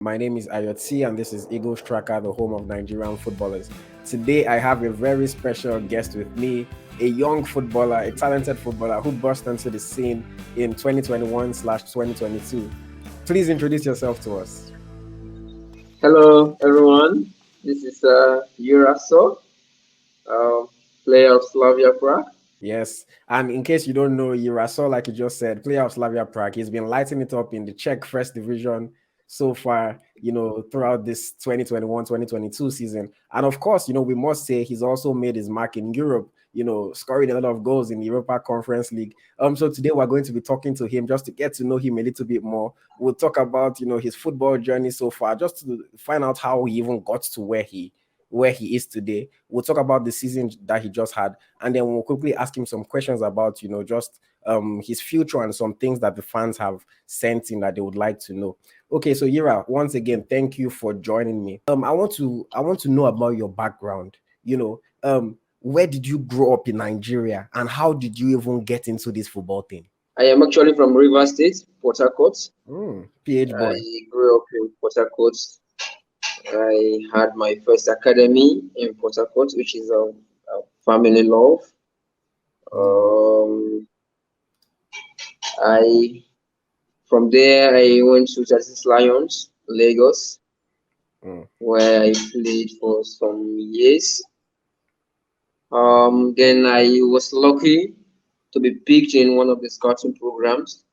My name is Ayotsi, and this is Eagles Tracker, the home of Nigerian footballers. Today, I have a very special guest with me, a young footballer, a talented footballer who burst into the scene in 2021/2022. Please introduce yourself to us. Hello, everyone. This is Uraso, uh, player of Slavia Prague. Yes, and in case you don't know, Irasol, like you just said, player of Slavia Prague, he's been lighting it up in the Czech First Division so far, throughout this 2021/2022 season. And of course, we must say he's also made his mark in Europe, scoring a lot of goals in the Europa Conference League. So today we're going to be talking to him just to get to know him a little bit more. We'll talk about, his football journey so far, just to find out how he even got to where he is today. We'll talk about the season that he just had, and then we'll quickly ask him some questions about, just his future and some things that the fans have sent in that they would like to know. Okay, so Yira, once again, thank you for joining me. I want to know about your background. Where did you grow up in Nigeria, and how did you even get into this football thing? I am actually from River State, Port Harcourt. PH I boy. grew up in Port Harcourt. I had my first academy in Port Harcourt, which is a family love. Mm, Um, I From there I went to Justice Lions, Lagos, mm. where I played for some years. Then I was lucky to be picked in one of the scouting programs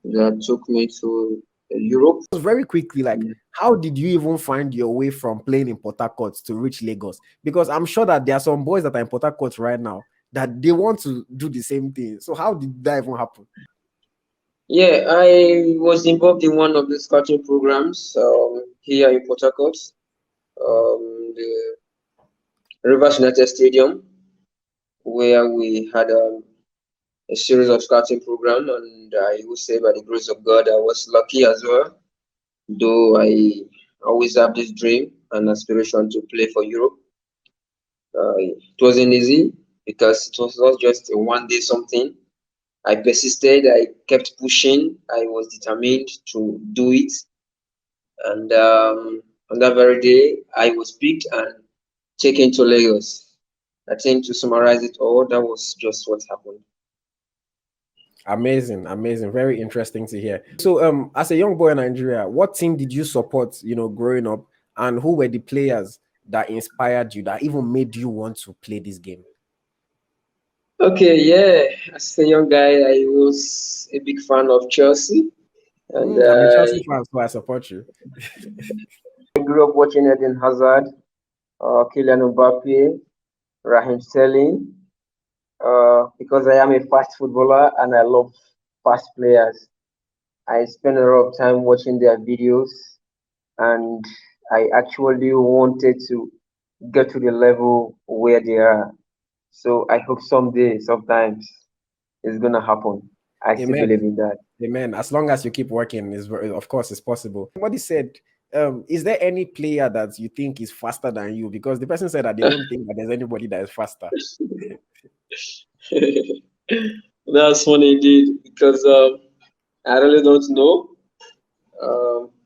that took me to Europe. Very quickly, like, how did you even find your way from playing in Port Harcourt to reach Lagos? Because I'm sure that there are some boys that are in Port Harcourt right now that they want to do the same thing. So how did that even happen? Yeah, I was involved in one of the scouting programs here in Port Harcourt, the Rivers United Stadium, where we had a series of scouting program, and I would say by the grace of God, I was lucky as well. Though I always have this dream and aspiration to play for Europe. It wasn't easy because it was not just a one day something. I persisted, I kept pushing, I was determined to do it. And on that very day, I was picked and taken to Lagos. I think to summarize it all, that was just what happened. Amazing, amazing, very interesting to hear. So, as a young boy in Nigeria, what team did you support? Growing up, and who were the players that inspired you, that even made you want to play this game? Okay, yeah. As a young guy, I was a big fan of Chelsea, and I'm a Chelsea fan, so I support you. I grew up watching Eden Hazard, Kylian Mbappe, Raheem Sterling, because I am a fast footballer and I love fast players. I spend a lot of time watching their videos, and I actually wanted to get to the level where they are. So I hope someday, sometimes, it's gonna happen. I still Amen. believe in that. Amen. As long as you keep working, of course, it's possible. Somebody said, is there any player that you think is faster than you? Because the person said that they don't think that there's anybody that is faster. That's funny indeed, because I really don't know.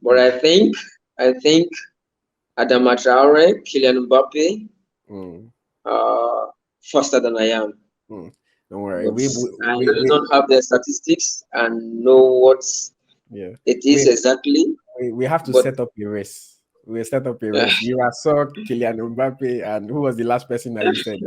But Mm, I think Adama Traore, Kylian Mbappe, mm, uh, faster than I am. mm. Don't worry. But We, I we, really we, don't have the statistics and know what yeah. it is We, exactly. we have to But set up a race. We'll set up a race. You saw Kylian Mbappe, and who was the last person that you said?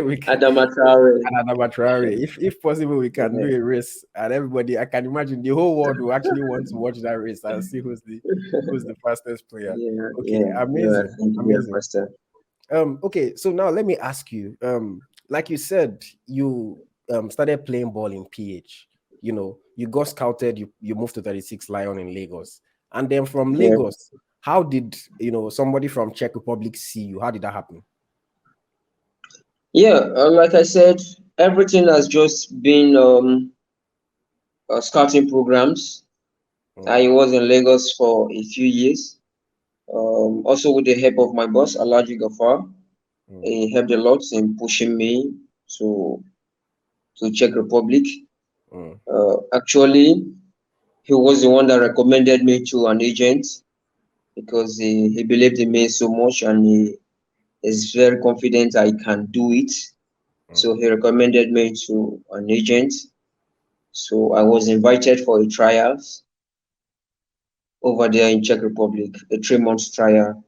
we can, Adama Traore, and Adama Traore. If possible, we can do a race, and everybody. I can imagine the whole world will actually want to watch that race and see who's the fastest player. yeah, Okay, yeah, yeah. I amazing, think we are amazing. faster. Okay, so now let me ask you. Like you said, you started playing ball in PH. You got scouted. You moved to 36 Lion in Lagos, and then from Yeah, Lagos, how did somebody from Czech Republic see you? How did that happen? yeah. Like I said, everything has just been scouting programs. Mm, I was in Lagos for a few years. Also with the help of my boss, Alaji Gafar, mm, he helped a lot in pushing me to Czech Republic. mm, Actually, he was the one that recommended me to an agent. because he believed in me so much, and he is very confident I can do it. So he recommended me to an agent. So I was invited for a trials over there in Czech Republic, a 3 months trial.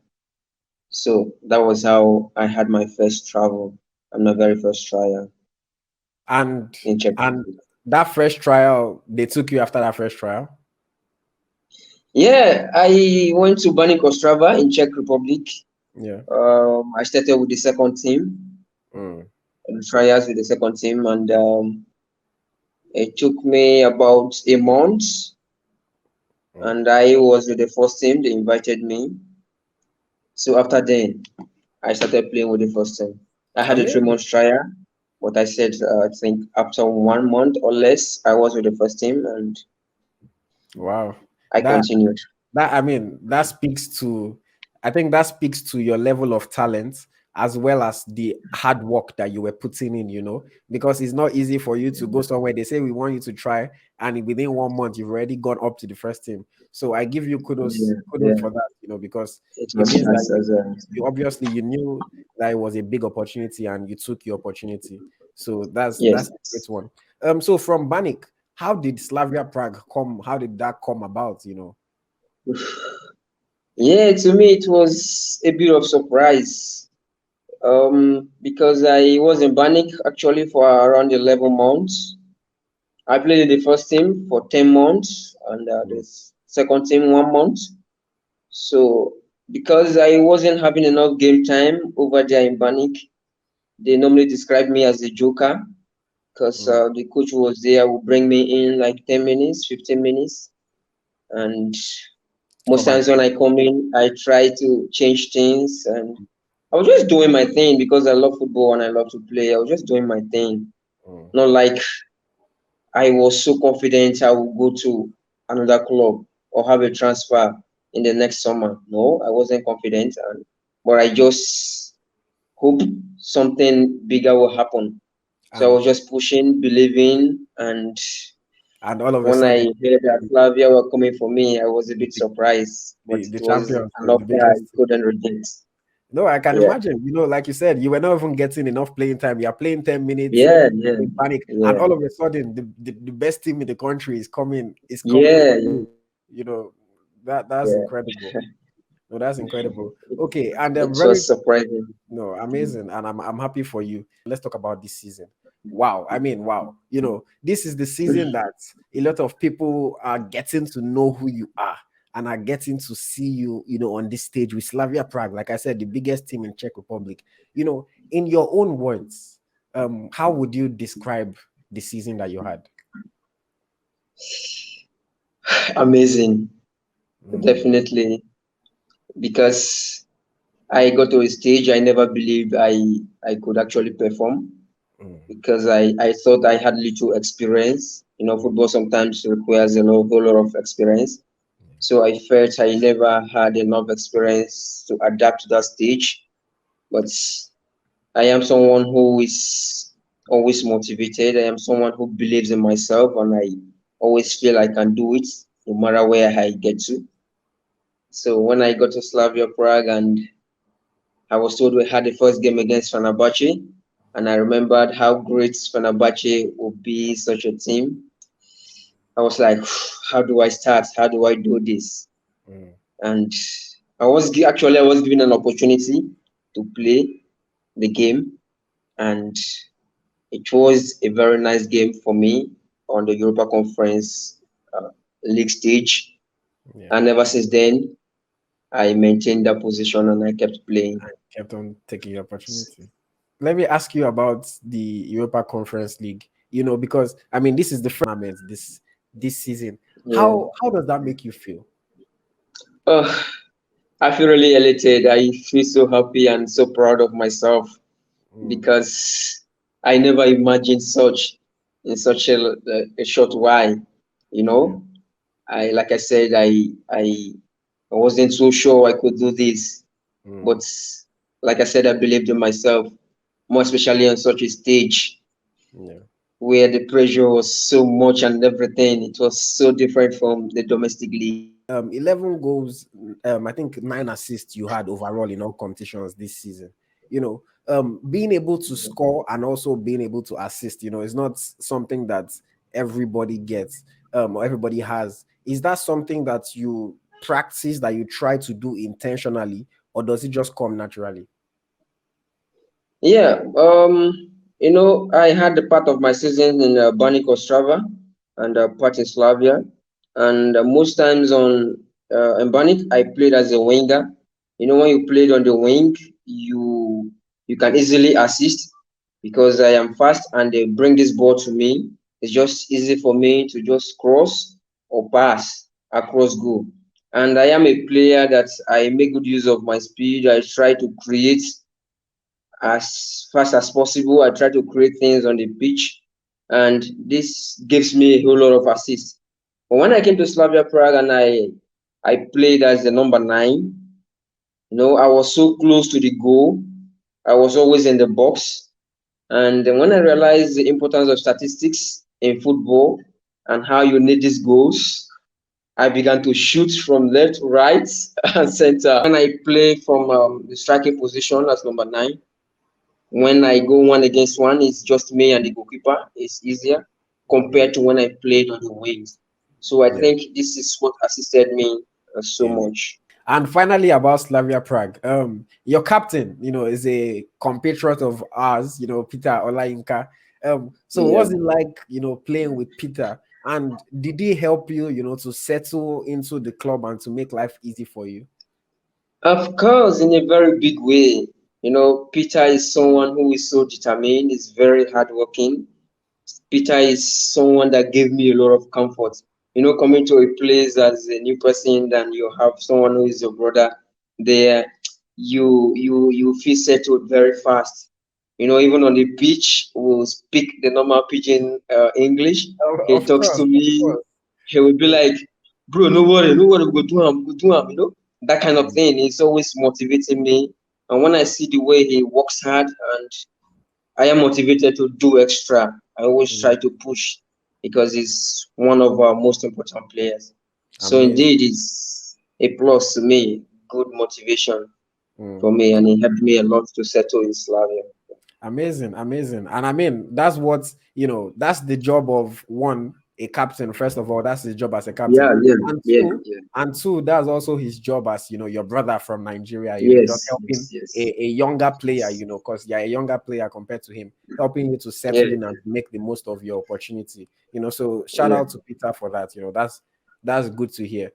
So that was how I had my first travel and my very first trial And in Czech and Republic. that first trial, they took you after that first trial. Yeah, I went to Baník Ostrava in Czech Republic. Yeah. I started with the second team, Mm. the trials with the second team, and it took me about a month. Mm. And I was with the first team. They invited me. So after then, I started playing with the first team. I had a 3 months Amazing. trial, but I said I think after 1 month or less, I was with the first team, and Wow. I That continued. that I mean, that speaks to, I think that speaks to your level of talent as well as the hard work that you were putting in, because it's not easy for you to go somewhere. They say we want you to try, and within 1 month you've already gone up to the first team. So I give you kudos, Yeah, kudos yeah. for that, because It it was means that you as obviously you knew that it was a big opportunity and you took your opportunity. So that's yes. a great one. So from Banik, how did Slavia Prague come? How did that come about? Yeah, to me it was a bit of surprise. Because I was in Banik actually for around 11 months. I played in the first team for 10 months and the second team 1 month. So because I wasn't having enough game time over there in Banik, they normally describe me as a joker because Mm. the coach was there, would bring me in like 10 minutes, 15 minutes. And most Come and times when I come in, I try to change things, and I was just doing my thing because I love football and I love to play. I was just doing my thing. mm. Not like I was so confident I would go to another club or have a transfer in the next summer. No, I wasn't confident, but I just hope something bigger will happen. So I and was just pushing, believing, and and all of a when I sudden heard that Flavia were coming for me, I was a bit surprised, but the it was champions, an the offer I biggest. couldn't reject. No, I can Yeah, imagine. Like you said, you were not even getting enough playing time. You are playing 10 minutes yeah, yeah, in panic, and yeah, all of a sudden the best team in the country is coming yeah, for you. You know, that's yeah. incredible. No, that's incredible. Okay, and It very was surprising. no, amazing, and I'm happy for you. Let's talk about this season. Wow, I mean, wow. This is the season that a lot of people are getting to know who you are and are getting to see you, on this stage with Slavia Prague. Like I said, the biggest team in Czech Republic. In your own words, how would you describe the season that you had? Amazing, Mm, definitely, because I got to a stage I never believed I could actually perform mm, because I thought I had little experience. mm, Football sometimes requires a whole lot of experience. So I felt I never had enough experience to adapt to that stage. But I am someone who is always motivated. I am someone who believes in myself, and I always feel I can do it no matter where I get to. So when I got to Slavia Prague and I was told we had the first game against Fenerbahce, and I remembered how great Fenerbahce would be such a team. I was like, how do I start? How do I do this? mm. And I was given an opportunity to play the game, and it was a very nice game for me on the Europa Conference League stage. Yeah, And ever since then, I maintained that position and I kept playing. kept on taking your opportunity. Let me ask you about the Europa Conference League. Because I mean, this is the first tournament this season. Yeah. How does that make you feel? Oh, I feel really elated. I feel so happy and so proud of myself Mm, because I never imagined such in such a short while. You yeah, know, like I said, I wasn't so sure I could do this, mm, but like I said, I believed in myself, more especially on such a stage yeah, where the pressure was so much and everything. It was so different from the domestic league. 11 goals, I think 9 assists you had overall in all competitions this season. Being able to score and also being able to assist, is not something that everybody gets, or everybody has. Is that something that you practice, that you try to do intentionally, or does it just come naturally? Yeah, I had the part of my season in Banik Ostrava and part in Slavia, and most times in Banik I played as a winger. When you played on the wing, you can easily assist because I am fast and they bring this ball to me. It's just easy for me to just cross or pass across goal. And I am a player that I make good use of my speed. I try to create as fast as possible. I try to create things on the pitch, and this gives me a whole lot of assists. But when I came to Slavia Prague and I played as the number 9, I was so close to the goal. I was always in the box. And then when I realized the importance of statistics in football and how you need these goals, I began to shoot from left, right, and center. When I play from the striking position as number 9, when I go one against one, it's just me and the goalkeeper. It's easier compared to when I played on the wings. So I Yeah. think this is what assisted me so Yeah. much. And finally, about Slavia Prague, your captain, is a compatriot of ours, Peter Olainka. So Yeah. what's it like, playing with Peter? And did he help you, to settle into the club and to make life easy for you? Of course, in a very big way. Peter is someone who is so determined, is very hardworking. Peter is someone that gave me a lot of comfort. Coming to a place as a new person, then you have someone who is your brother there, you feel settled very fast. Even on the pitch, we'll speak the normal pidgin English. He Of talks to course, of me. course. He will be like, "Bro, no worry, go do him, go do him." That kind of Mm, thing. It's always motivating me. And when I see the way he works hard and I am motivated to do extra. I always mm. try to push because he's one of our most important players. So Amazing. indeed, it's a plus to me, good motivation Mm. for me, and it helped me a lot to settle in Slavia. Amazing, amazing. And I mean, that's what, that's the job of one, a captain. First of all, that's his job as a captain. Yeah, yeah, And yeah, two, yeah. that's also his job as, your brother from Nigeria, just Yes, helping yes, yes, a younger player, yes. because you're a younger player compared to him, helping you to Yeah, settle in and make the most of your opportunity. So shout yeah, out to Peter for that. That's good to hear.